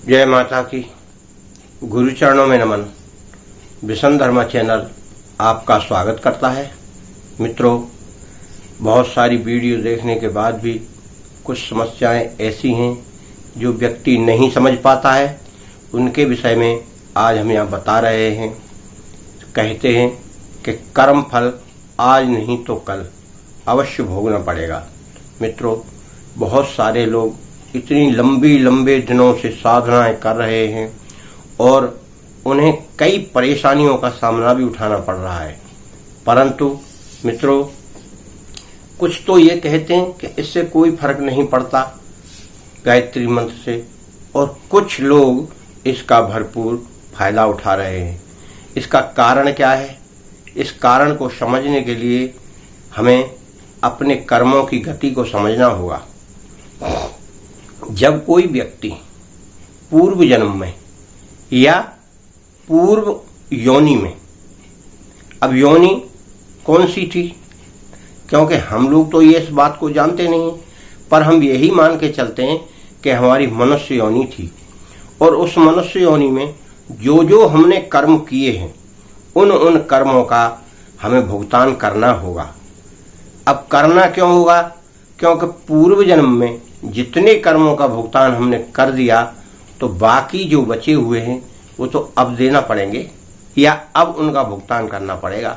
जय माता की। गुरु चरणों में नमन। विषम धर्म चैनल आपका स्वागत करता है। मित्रों, बहुत सारी वीडियो देखने के बाद भी कुछ समस्याएं ऐसी हैं जो व्यक्ति नहीं समझ पाता है। उनके विषय में आज हम यहाँ बता रहे हैं। कहते हैं कि कर्म फल आज नहीं तो कल अवश्य भोगना पड़ेगा। मित्रों, बहुत सारे लोग इतनी लंबे दिनों से साधनाएं कर रहे हैं और उन्हें कई परेशानियों का सामना भी उठाना पड़ रहा है, परंतु मित्रों कुछ तो ये कहते हैं कि इससे कोई फर्क नहीं पड़ता गायत्री मंत्र से, और कुछ लोग इसका भरपूर फायदा उठा रहे हैं। इसका कारण क्या है? इस कारण को समझने के लिए हमें अपने कर्मों की गति को समझना होगा। जब कोई व्यक्ति पूर्व जन्म में या पूर्व योनि में, अब योनि कौन सी थी, क्योंकि हम लोग तो ये इस बात को जानते नहीं, पर हम यही मान के चलते हैं कि हमारी मनुष्य योनि थी, और उस मनुष्य योनि में जो हमने कर्म किए हैं उन कर्मों का हमें भुगतान करना होगा। अब करना क्यों होगा? क्योंकि पूर्व जन्म में जितने कर्मों का भुगतान हमने कर दिया तो बाकी जो बचे हुए हैं वो तो अब देना पड़ेंगे या अब उनका भुगतान करना पड़ेगा।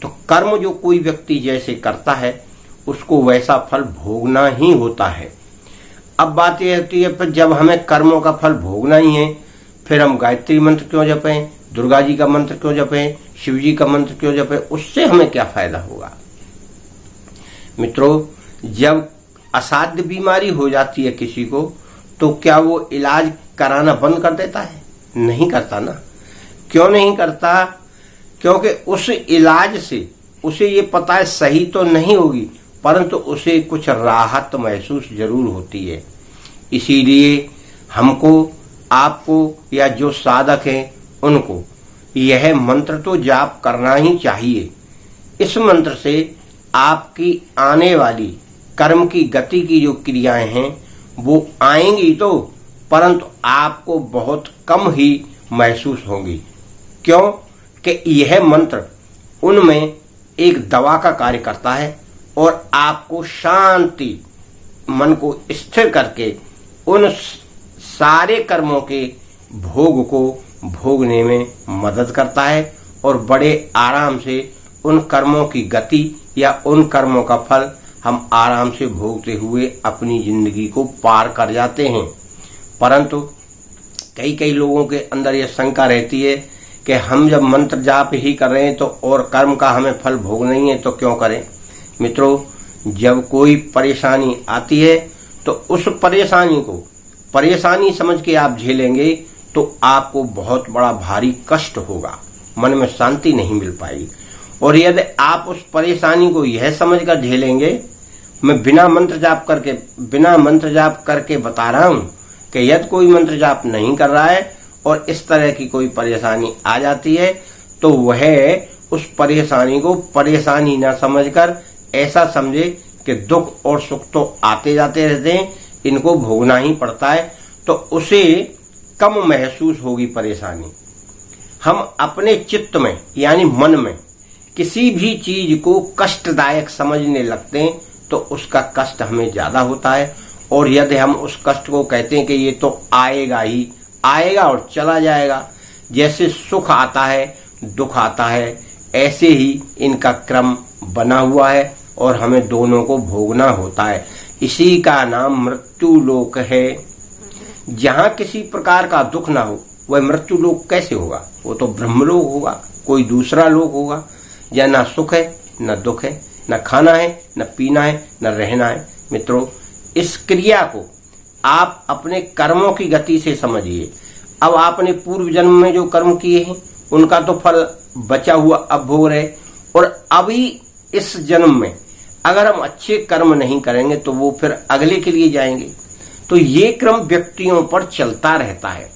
तो कर्म जो कोई व्यक्ति जैसे करता है उसको वैसा फल भोगना ही होता है। अब बात यह होती है, फिर जब हमें कर्मों का फल भोगना ही है, फिर हम गायत्री मंत्र क्यों जपें, दुर्गा जी का मंत्र क्यों जपें, शिव जी का मंत्र क्यों जपें? उससे हमें क्या फायदा होगा? मित्रों, जब असाध्य बीमारी हो जाती है किसी को, तो क्या वो इलाज कराना बंद कर देता है? नहीं करता ना। क्यों नहीं करता? क्योंकि उस इलाज से उसे ये पता है सही तो नहीं होगी, परंतु उसे कुछ राहत महसूस जरूर होती है। इसीलिए हमको, आपको या जो साधक हैं उनको यह मंत्र तो जाप करना ही चाहिए। इस मंत्र से आपकी आने वाली कर्म की गति की जो क्रियाएं हैं वो आएंगी तो, परंतु आपको बहुत कम ही महसूस होंगी। क्यों? कि यह मंत्र उनमें एक दवा का कार्य करता है और आपको शांति, मन को स्थिर करके उन सारे कर्मों के भोग को भोगने में मदद करता है, और बड़े आराम से उन कर्मों की गति या उन कर्मों का फल हम आराम से भोगते हुए अपनी जिंदगी को पार कर जाते हैं। परंतु कई लोगों के अंदर यह शंका रहती है कि हम जब मंत्र जाप ही कर रहे हैं तो और कर्म का हमें फल भोगना ही है तो क्यों करें? मित्रों, जब कोई परेशानी आती है तो उस परेशानी को परेशानी समझ के आप झेलेंगे तो आपको बहुत बड़ा भारी कष्ट होगा, मन में शांति नहीं मिल पाएगी। और यदि आप उस परेशानी को यह समझकर झेलेंगे, मैं बिना मंत्र जाप करके बता रहा हूं कि यदि कोई मंत्र जाप नहीं कर रहा है और इस तरह की कोई परेशानी आ जाती है तो वह उस परेशानी को परेशानी न समझकर ऐसा समझे कि दुख और सुख तो आते जाते रहते हैं, इनको भोगना ही पड़ता है, तो उसे कम महसूस होगी परेशानी। हम अपने चित्त में यानी मन में किसी भी चीज को कष्टदायक समझने लगते हैं तो उसका कष्ट हमें ज्यादा होता है, और यदि हम उस कष्ट को कहते हैं कि ये तो आएगा ही आएगा और चला जाएगा, जैसे सुख आता है दुख आता है ऐसे ही इनका क्रम बना हुआ है और हमें दोनों को भोगना होता है। इसी का नाम मृत्यु लोक है। जहां किसी प्रकार का दुख ना हो वह मृत्यु लोक कैसे होगा? वो तो ब्रह्मलोक होगा, कोई दूसरा लोक होगा जहाँ ना सुख है न दुख है, न खाना है न पीना है न रहना है। मित्रों, इस क्रिया को आप अपने कर्मों की गति से समझिए। अब आपने पूर्व जन्म में जो कर्म किए हैं उनका तो फल बचा हुआ अब भोग रहे, और अभी इस जन्म में अगर हम अच्छे कर्म नहीं करेंगे तो वो फिर अगले के लिए जाएंगे। तो ये क्रम व्यक्तियों पर चलता रहता है।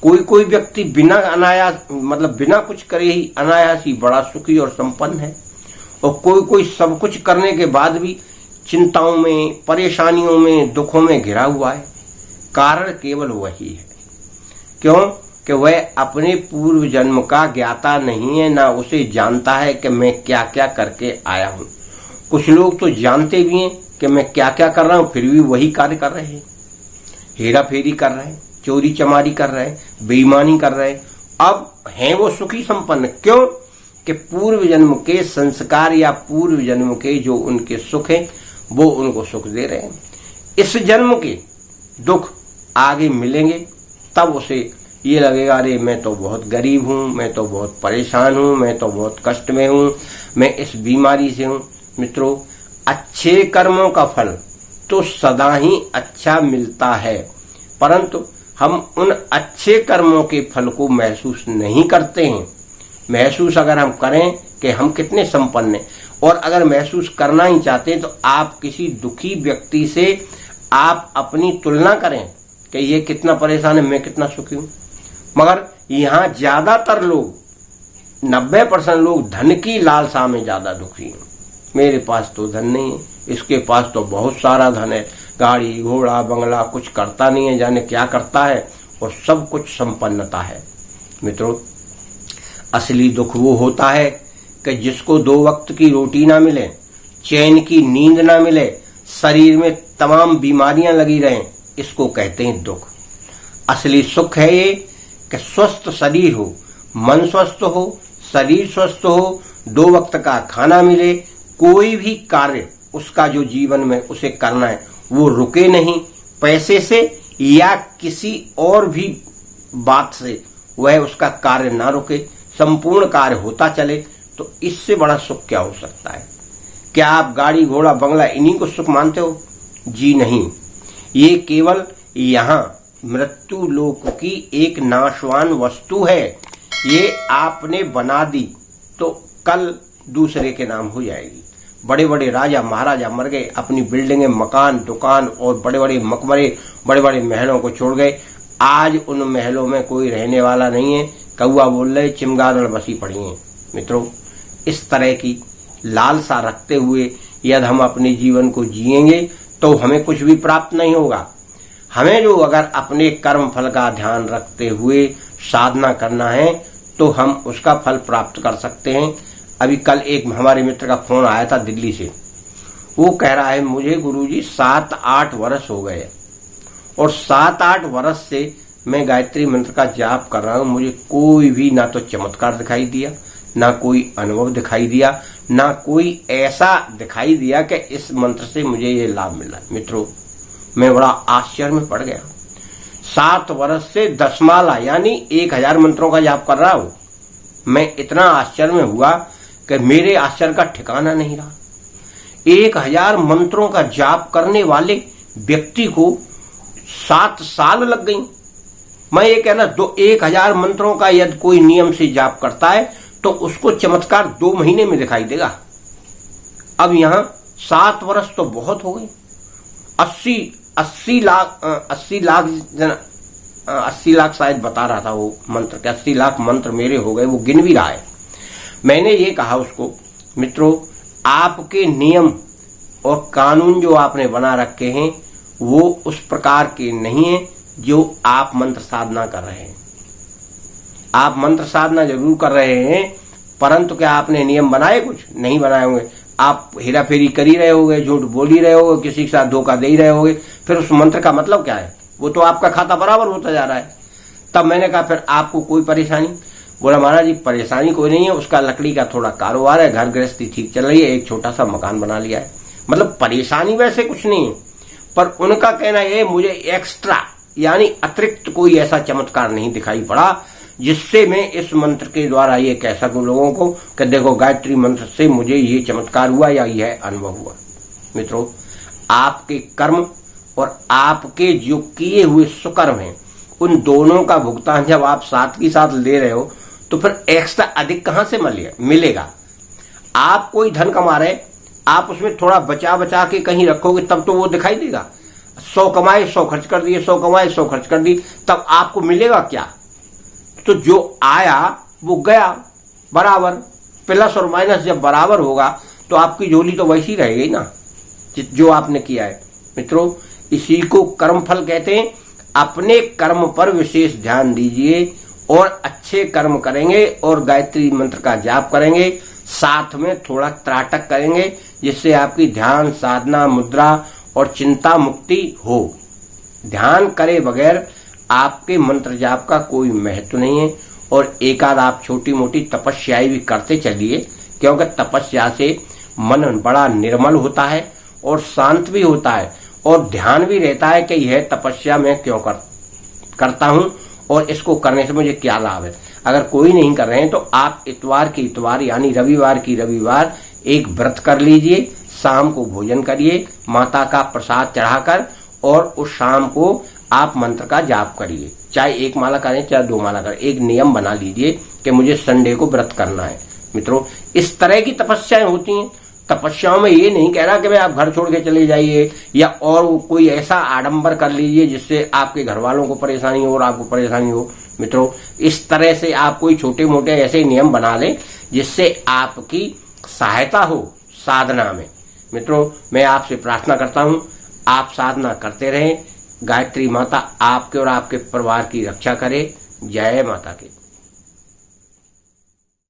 कोई व्यक्ति बिना अनायास बिना कुछ करे ही अनायास ही बड़ा सुखी और संपन्न है, और कोई सब कुछ करने के बाद भी चिंताओं में, परेशानियों में, दुखों में घिरा हुआ है। कारण केवल वही है। क्यों कि वह अपने पूर्व जन्म का ज्ञाता नहीं है, ना उसे जानता है कि मैं क्या क्या करके आया हूं। कुछ लोग तो जानते भी हैं कि मैं क्या क्या कर रहा हूं, फिर भी वही कार्य कर रहे हैं, हेरा फेरी कर रहे हैं, चोरी चमारी कर रहे हैं, बेईमानी कर रहे हैं। अब हैं वो सुखी संपन्न, क्यों कि पूर्व जन्म के संस्कार या पूर्व जन्म के जो उनके सुख हैं वो उनको सुख दे रहे हैं। इस जन्म के दुख आगे मिलेंगे तब उसे ये लगेगा, अरे मैं तो बहुत गरीब हूं, मैं तो बहुत परेशान हूं, मैं तो बहुत कष्ट में हूं, मैं इस बीमारी से हूं। मित्रों, अच्छे कर्मों का फल तो सदा ही अच्छा मिलता है, परंतु हम उन अच्छे कर्मों के फल को महसूस नहीं करते हैं। महसूस अगर हम करें कि हम कितने संपन्न हैं, और अगर महसूस करना ही चाहते हैं तो आप किसी दुखी व्यक्ति से आप अपनी तुलना करें कि ये कितना परेशान है, मैं कितना सुखी हूं। मगर यहाँ ज्यादातर लोग 90% लोग धन की लालसा में ज्यादा दुखी हैं। मेरे पास तो धन नहीं है, इसके पास तो बहुत सारा धन है, गाड़ी घोड़ा बंगला, कुछ करता नहीं है, जाने क्या करता है, और सब कुछ संपन्नता है। मित्रों, असली दुख वो होता है कि जिसको 2 वक्त की रोटी ना मिले, चैन की नींद ना मिले, शरीर में तमाम बीमारियां लगी रहें, इसको कहते हैं दुख। असली सुख है ये कि स्वस्थ शरीर हो, मन स्वस्थ हो, शरीर स्वस्थ हो, 2 वक्त का खाना मिले, कोई भी कार्य उसका जो जीवन में उसे करना है वो रुके नहीं, पैसे से या किसी और भी बात से वह उसका कार्य ना रुके, संपूर्ण कार्य होता चले, तो इससे बड़ा सुख क्या हो सकता है। क्या आप गाड़ी घोड़ा बंगला इन्हीं को सुख मानते हो? जी नहीं, ये केवल यहाँ मृत्यु लोक की एक नाशवान वस्तु है। ये आपने बना दी तो कल दूसरे के नाम हो जाएगी। बड़े बड़े राजा महाराजा मर गए, अपनी बिल्डिंगें, मकान, दुकान और बड़े बड़े मकबरे, बड़े बड़े महलों को छोड़ गए। आज उन महलों में कोई रहने वाला नहीं है, कौआ बोल रहे, चिमगादड़ बसी पड़ी हैं। मित्रों, इस तरह की लालसा रखते हुए यदि हम अपने जीवन को जिएंगे तो हमें कुछ भी प्राप्त नहीं होगा। हमें जो अगर अपने कर्म फल का ध्यान रखते हुए साधना करना है तो हम उसका फल प्राप्त कर सकते हैं। अभी कल एक हमारे मित्र का फोन आया था दिल्ली से। वो कह रहा है, मुझे गुरुजी 7-8 वर्ष हो गए और 7-8 वर्ष से मैं गायत्री मंत्र का जाप कर रहा हूं, मुझे कोई भी ना तो चमत्कार दिखाई दिया, ना कोई अनुभव दिखाई दिया, ना कोई ऐसा दिखाई दिया कि इस मंत्र से मुझे ये लाभ मिला। मित्रों, मैं बड़ा आश्चर्य में पड़ गया। 7 वर्ष से 10 माला यानी 1000 मंत्रों का जाप कर रहा हूं। मैं इतना आश्चर्य में हुआ कि मेरे आश्चर्य का ठिकाना नहीं रहा। 1000 मंत्रों का जाप करने वाले व्यक्ति को 7 साल लग गई। मैं ये कहना, 1000 मंत्रों का यदि कोई नियम से जाप करता है तो उसको चमत्कार 2 महीने में दिखाई देगा। अब यहां 7 वर्ष तो बहुत हो गए। 80 लाख शायद बता रहा था वो मंत्र के, 80 लाख मंत्र मेरे हो गए, वो गिन भी रहा है। मैंने ये कहा उसको, मित्रों, आपके नियम और कानून जो आपने बना रखे हैं वो उस प्रकार के नहीं है जो आप मंत्र साधना कर रहे हैं। आप मंत्र साधना जरूर कर रहे हैं, परंतु क्या आपने नियम बनाए? कुछ नहीं बनाए होंगे। आप हेरा फेरी कर ही रहे होगे, झूठ बोल ही रहे होगे, किसी के साथ धोखा दे ही रहे होगे, फिर उस मंत्र का मतलब क्या है? वो तो आपका खाता बराबर होता जा रहा है। तब मैंने कहा, फिर आपको कोई परेशानी? बोला, महाराज जी परेशानी कोई नहीं है, उसका लकड़ी का थोड़ा कारोबार है, घर गृहस्थी ठीक चल रही है, एक छोटा सा मकान बना लिया है। मतलब परेशानी वैसे कुछ नहीं है, पर उनका कहना है मुझे एक्स्ट्रा यानी अतिरिक्त कोई ऐसा चमत्कार नहीं दिखाई पड़ा जिससे मैं इस मंत्र के द्वारा ये कह सकूं लोगों को कि देखो गायत्री मंत्र से मुझे ये चमत्कार हुआ या यह अनुभव हुआ। मित्रों, आपके कर्म और आपके जो किए हुए सुकर्म हैं, उन दोनों का भुगतान जब आप साथ ही साथ ले रहे हो तो फिर एक्स्ट्रा अधिक कहां से मिलेगा? आप कोई धन कमा रहे, आप उसमें थोड़ा बचा बचा के कहीं रखोगे तब तो वो दिखाई देगा। 100 कमाए 100 खर्च कर दिए, 100 कमाए 100 खर्च कर दी, तब आपको मिलेगा क्या? तो जो आया वो गया बराबर। प्लस और माइनस जब बराबर होगा तो आपकी झोली तो वैसी रहेगी ना जो आपने किया है। मित्रों, इसी को कर्मफल कहते हैं। अपने कर्म पर विशेष ध्यान दीजिए और अच्छे कर्म करेंगे और गायत्री मंत्र का जाप करेंगे, साथ में थोड़ा त्राटक करेंगे, जिससे आपकी ध्यान साधना मुद्रा और चिंता मुक्ति हो। ध्यान करे बगैर आपके मंत्र जाप का कोई महत्व नहीं है। और एकाध आप छोटी मोटी तपस्याएं भी करते चलिए, क्योंकि तपस्या से मन बड़ा निर्मल होता है और शांत भी होता है और ध्यान भी रहता है कि यह तपस्या मैं क्यों करता हूं और इसको करने से मुझे क्या लाभ है। अगर कोई नहीं कर रहे हैं तो आप इतवार की इतवार यानी रविवार की रविवार एक व्रत कर लीजिए, शाम को भोजन करिए माता का प्रसाद चढ़ाकर और उस शाम को आप मंत्र का जाप करिए, चाहे एक माला करें चाहे 2 माला करें। एक नियम बना लीजिए कि मुझे संडे को व्रत करना है। मित्रों, इस तरह की तपस्याएं होती हैं। तपस्याओं में ये नहीं कह रहा कि भाई आप घर छोड़ के चले जाइए या और कोई ऐसा आडंबर कर लीजिए जिससे आपके घर वालों को परेशानी हो और आपको परेशानी हो। मित्रों, इस तरह से आप कोई छोटे मोटे ऐसे नियम बना लें जिससे आपकी सहायता हो साधना में। मित्रों, मैं आपसे प्रार्थना करता हूं आप साधना करते रहें। गायत्री माता आपके और आपके परिवार की रक्षा करे। जय माता की।